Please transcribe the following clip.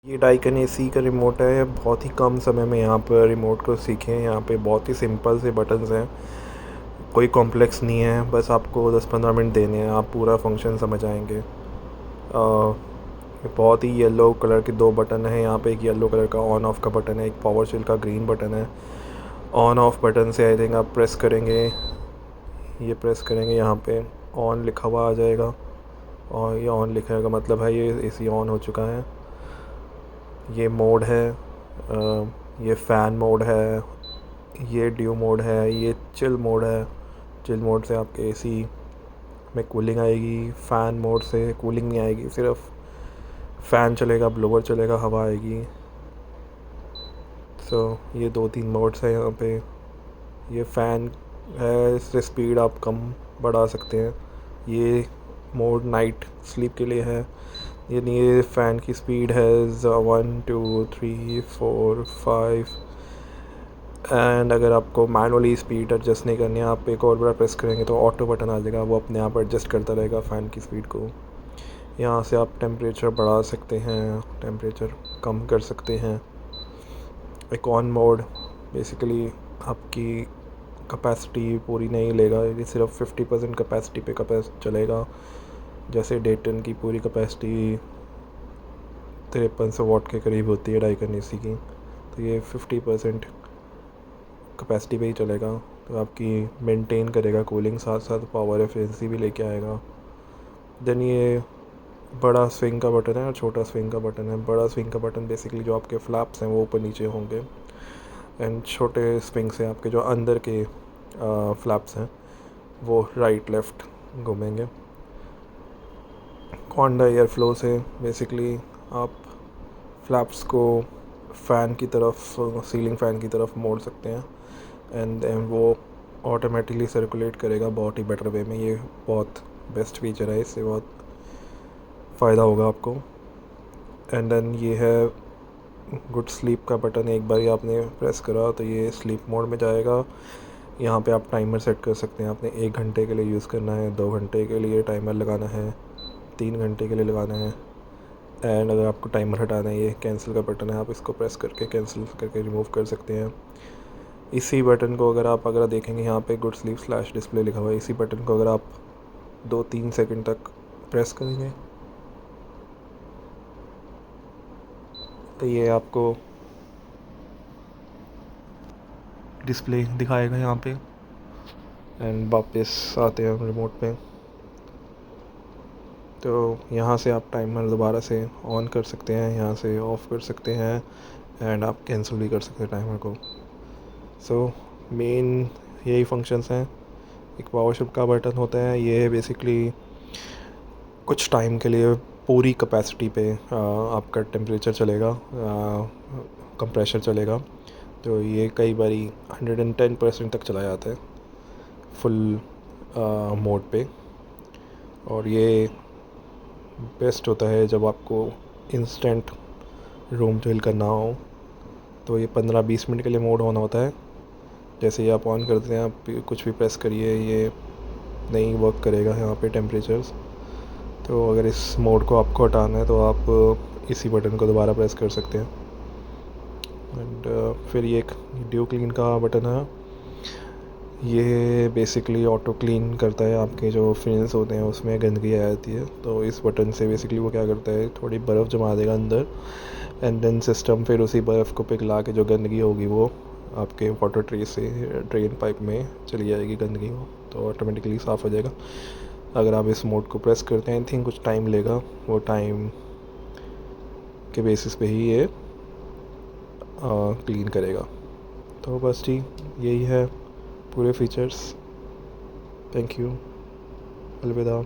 ये Daikin AC का remote है। बहुत ही कम समय में यहाँ पर रिमोट को सीखें। यहाँ पे बहुत ही सिंपल से बटन्स हैं, कोई कॉम्प्लेक्स नहीं है। बस आपको 10-15 मिनट देने हैं, आप पूरा फंक्शन समझ आएंगे। बहुत ही येलो कलर के 2 बटन हैं यहाँ पे। एक येलो कलर का ऑन ऑफ का बटन है, एक पावर शेल का ग्रीन बटन है। ऑन ऑफ बटन से आई थिंक आप प्रेस करेंगे, ये प्रेस करेंगे, यहाँ पे ऑन लिखा हुआ आ जाएगा और ये ऑन लिखने का मतलब है ये एसी ऑन हो चुका है। ये मोड है, ये फ़ैन मोड है, ये ड्यू मोड है, ये चिल मोड है। चिल मोड से आपके एसी में कूलिंग आएगी, फ़ैन मोड से कूलिंग नहीं आएगी, सिर्फ फ़ैन चलेगा, ब्लोअर चलेगा, हवा आएगी। ये 2-3 मोड्स हैं यहाँ पे। ये फ़ैन है, इससे स्पीड आप कम बढ़ा सकते हैं। ये मोड नाइट स्लीप के लिए है। ये फ़ैन की स्पीड है 1 2 3 4 5। एंड अगर आपको मैनुअली स्पीड एडजस्ट नहीं करनी है, आप एक और बार प्रेस करेंगे तो ऑटो बटन आ जाएगा, वो अपने आप एडजस्ट करता रहेगा फ़ैन की स्पीड को। यहाँ से आप टेम्परेचर बढ़ा सकते हैं, टेम्परेचर कम कर सकते हैं। एक ऑन मोड बेसिकली आपकी कैपेसिटी पूरी नहीं लेगा, ये सिर्फ 50% कैपेसिटी पे चलेगा। जैसे डेटन की पूरी कैपेसिटी 5300 वाट के करीब होती है डाइकन एसी की, तो ये 50% कैपेसिटी पे ही चलेगा। तो आपकी मेंटेन करेगा कूलिंग, साथ साथ पावर एफिशिएंसी भी लेके आएगा। देन ये बड़ा स्विंग का बटन है और छोटा स्विंग का बटन है। बड़ा स्विंग का बटन बेसिकली जो आपके फ्लैप्स हैं वो ऊपर नीचे होंगे, एंड छोटे स्विंग से आपके जो अंदर के फ्लैप्स हैं वो राइट लेफ़्ट घूमेंगे। कॉन्डा एयर फ्लो से बेसिकली आप फ्लैप्स को फ़ैन की तरफ, सीलिंग फ़ैन की तरफ मोड़ सकते हैं, एंड देन वो ऑटोमेटिकली सर्कुलेट करेगा बहुत ही बेटर वे में। ये बहुत बेस्ट फीचर है, इससे बहुत फ़ायदा होगा आपको। एंड देन ये है गुड स्लीप का बटन। एक बार ही आपने प्रेस करा तो ये स्लीप मोड में जाएगा। यहाँ पे आप टाइमर सेट कर सकते हैं, आपने 1 घंटे के लिए यूज़ करना है, 2 घंटे के लिए टाइमर लगाना है, 3 घंटे के लिए लगाना है। एंड अगर आपको टाइमर हटाना है, ये कैंसिल का बटन है, आप इसको प्रेस करके कैंसिल करके रिमूव कर सकते हैं। इसी बटन को अगर देखेंगे यहाँ पे गुड स्लीप / डिस्प्ले लिखा हुआ है। इसी बटन को अगर आप 2-3 सेकंड तक प्रेस करेंगे तो ये आपको डिस्प्ले दिखाएगा यहाँ पे। एंड वापस आते हैं रिमोट पे, तो यहाँ से आप टाइमर दोबारा से ऑन कर सकते हैं, यहाँ से ऑफ़ कर सकते हैं, एंड आप कैंसिल भी कर सकते हैं टाइमर को। मेन यही फंक्शंस हैं। एक पावर शिफ्ट का बटन होता है, ये बेसिकली कुछ टाइम के लिए पूरी कैपेसिटी पे आपका टेम्परेचर चलेगा, कंप्रेशर चलेगा। तो ये कई बारी 110% तक चला जाता है फुल मोड पे। और ये बेस्ट होता है जब आपको इंस्टेंट रूम चिल करना हो, तो ये 15-20 मिनट के लिए मोड ऑन होता है। जैसे ही आप ऑन करते हैं, आप कुछ भी प्रेस करिए, ये नहीं वर्क करेगा यहाँ पे टेम्परेचर्स। तो अगर इस मोड को आपको हटाना है तो आप इसी बटन को दोबारा प्रेस कर सकते हैं। एंड फिर ये एक ड्यू क्लीन का बटन है, ये बेसिकली ऑटो क्लीन करता है। आपके जो फिन्स होते हैं उसमें गंदगी आ जाती है, तो इस बटन से बेसिकली वो क्या करता है, थोड़ी बर्फ़ जमा देगा अंदर, एंड देन सिस्टम फिर उसी बर्फ़ को पिघला के जो गंदगी होगी वो आपके वाटर ट्रे से ड्रेन पाइप में चली जाएगी गंदगी, हो तो ऑटोमेटिकली साफ़ हो जाएगा। अगर आप इस मोड को प्रेस करते हैं, आई थिंक कुछ टाइम लेगा, वो टाइम के बेसिस पे ही ये क्लीन करेगा। तो बस ठीक यही है पूरे फीचर्स। थैंक यू, अलविदा।